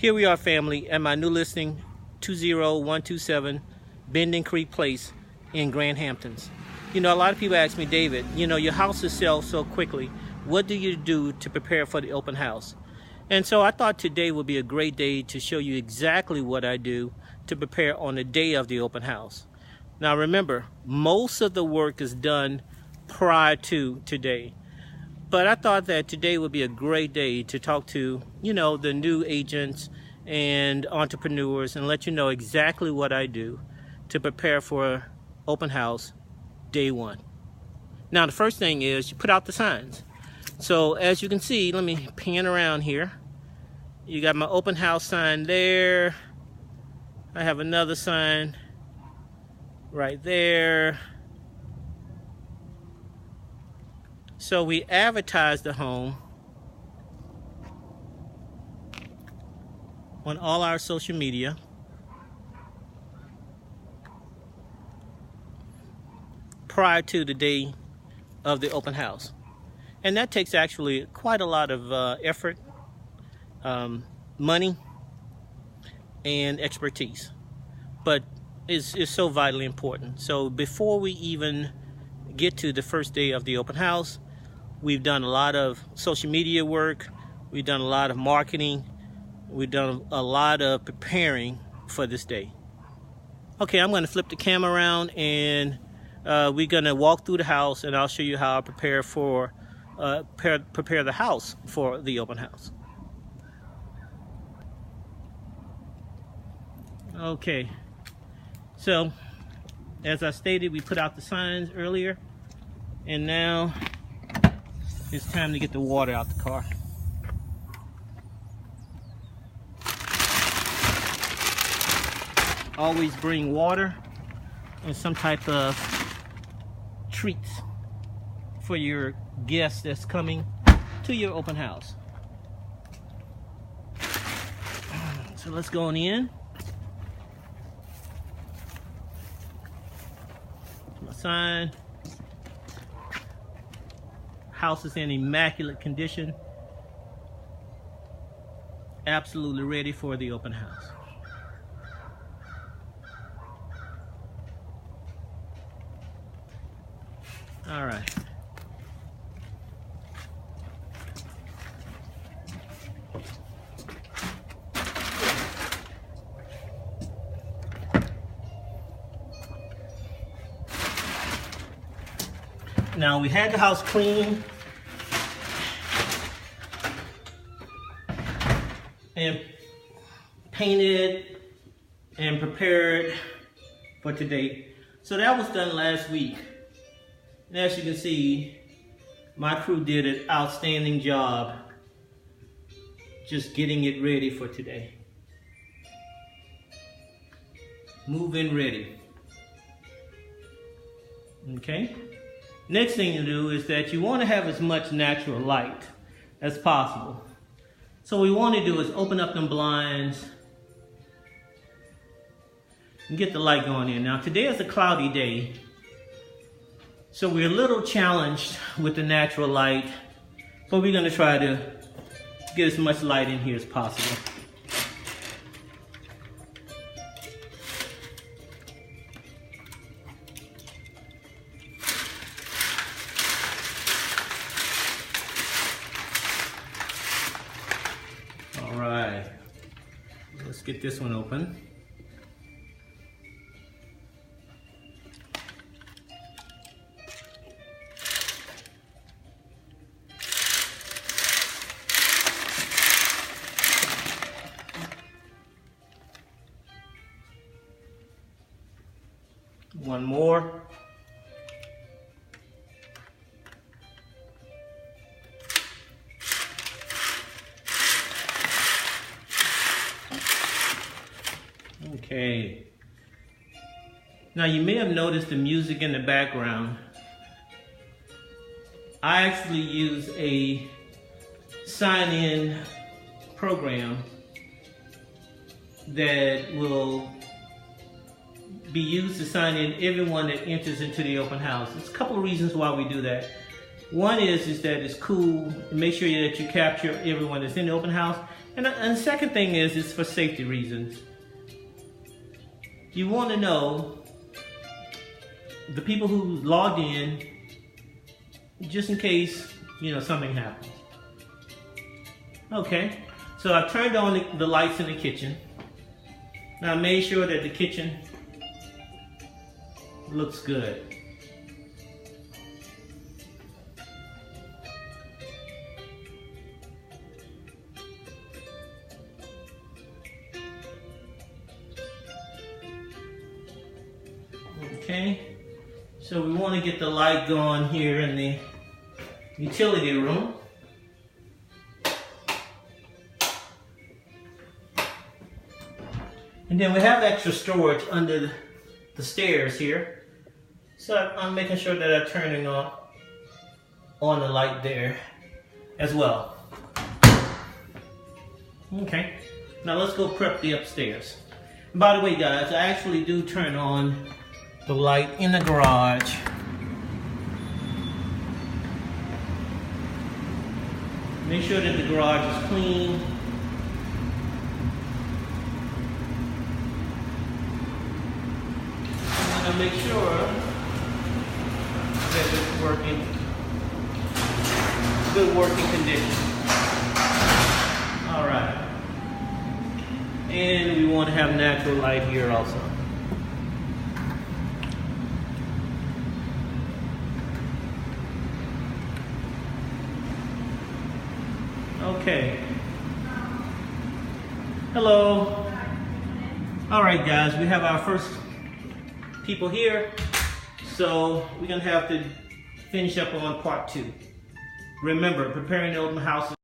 Here we are, family, at my new listing, 20127 Bending Creek Place in Grand Hamptons. You know, a lot of people ask me, David, you know, your house is sold so quickly. What do you do to prepare for the open house? And so I thought today would be a great day to show you exactly what I do to prepare on the day of the open house. Now remember, most of the work is done prior to today. But I thought that today would be a great day to talk to, you know, the new agents and entrepreneurs and let you know exactly what I do to prepare for open house day one. Now the first thing is you put out the signs. So as you can see, let me pan around here. You got my open house sign there. I have another sign right there. So we advertise the home on all our social media. Prior to the day of the open house. And that takes actually quite a lot of effort, money, and expertise. But it's so vitally important. So before we even get to the first day of the open house, we've done a lot of social media work, we've done a lot of marketing, we've done a lot of preparing for this day. Okay, I'm going to flip the camera around and we're going to walk through the house and I'll show you how I prepare for prepare the house for the open house. Okay, so as I stated, we put out the signs earlier, and now it's time to get the water out the car. Always bring water and some type of treats for your guests that's coming to your open house. So let's go on in. My sign. House is in immaculate condition. Absolutely ready for the open house. All right. Now we had the house clean and painted and prepared for today. So that was done last week. And as you can see, my crew did an outstanding job just getting it ready for today. Move-in ready. Okay? Next thing to do is that you want to have as much natural light as possible. So what we want to do is open up them blinds and get the light going in. Now today is a cloudy day, so we're a little challenged with the natural light, but we're going to try to get as much light in here as possible. All right, let's get this one open. One more. Okay. Now you may have noticed the music in the background. I actually use a sign-in program that will be used to sign in everyone that enters into the open house. There's a couple of reasons why we do that. One is that it's cool. Make sure that you capture everyone that's in the open house. And the second thing is for safety reasons. You want to know the people who logged in, just in case, you know, something happens. Okay, so I've turned on the lights in the kitchen. Now I made sure that the kitchen looks good. Okay, so we want to get the light going here in the utility room. And then we have extra storage under the stairs here. So I'm making sure that I'm turning on the light there as well. Okay, now let's go prep the upstairs. And by the way, guys, I actually do turn on the light in the garage. Make sure that the garage is clean. And make sure that it's working, good working condition. All right. And we want to have natural light here also. Okay. Hello. All right, guys, we have our first people here, so we're gonna have to finish up on part 2. Remember, preparing the open house